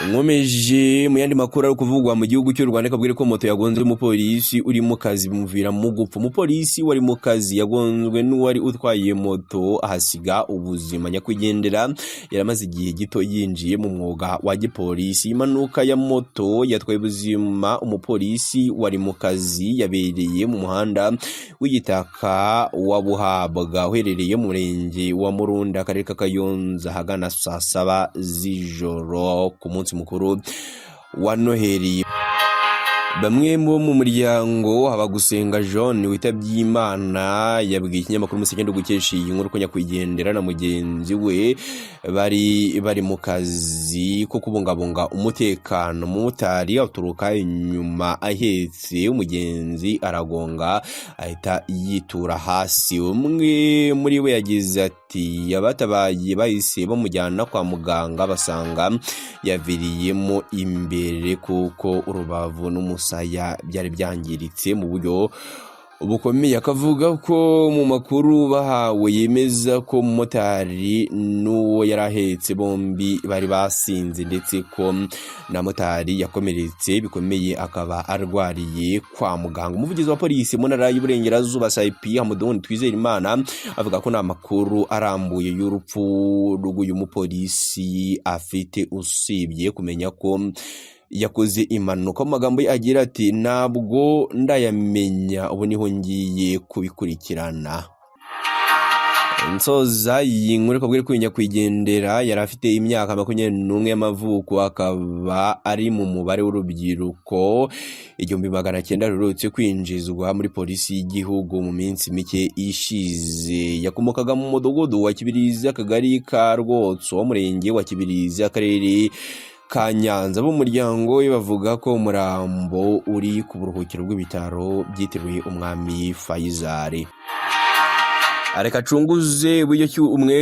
Nkomeje mu yandi makuru ari kuvugwa mu gihugu cy'u Rwanda kabwire ko moto yagonzwe umupolisi uri mu kazi bimuvira mu gupfa. Umupolisi wari mu kazi yagonzwe n'uwari utwaye moto ahasiga ubuzima. Nyakwigendera yaramaze igihe gito yinjiye mu mwuga wa gipolisi. Impanuka ya moto yatwaye ubuzima umupolisi wari mu kazi yabereye mu muhanda w'igitaka wa Buhabwa uherereye mu murenge wa Murunda akarere ka Kayonza hagana saa 7 z'ijoro ku munsi mukuru wa Noheli. Bamwe mu muryango Habagusenga John witabye Imana yabwiye ikinyamakuru Musekendo gukesha iyi nkuru ko nyakwigendera na mugenzi we bari mu kazi ko kubungabunga umutekano. Umumotari aturuka inyuma ahetse umugenzi aragonga ahita yitura hasi. Umwe muri we yagize ati yabatabaye bahise bamujyana kwa muganga basanga yaviriyemo imbere kuko urubavu n'umusaya byari byangiritse mu buryo bukomeye. Akavuga ko mu makuru bahawe yemeza ko umumotari n'uwo yarahetse bombi bari basinze ndetse ko na motari yakomeretse bikomeye akaba arwariye kwa muganga. Umuvugizi wa polisi mu ntara y'Uburengerazuba SIP Hamudoni Twizerimana avuga ko nta makuru arambuye y'urupfu rw'uyu mupolisi afite usibye kumenya ko yakoze impanuka. Mu magambo ye agira ati ntabwo ndayamenya ubu niho ngiye kubikurikirana. Nsoza iyi nkuru kabwire ko nyakwigendera yari afite imyaka 21 y'amavuko akaba ari mu mubare w'urubyiruko 1900 rurutse kwinjizwa muri polisi y'igihugu mu minsi mike ishize. Yakomokaga mu mudogodo wa Kibirizi akagari ka Rwotso umurenge wa Kibirizi akarere ka Nyanza. B'umuryango we bavuga ko umurambo uri ku buruhukiro bw'ibitaro byitiriwe umwami Faisal. Areka acunguze buryo ki umwe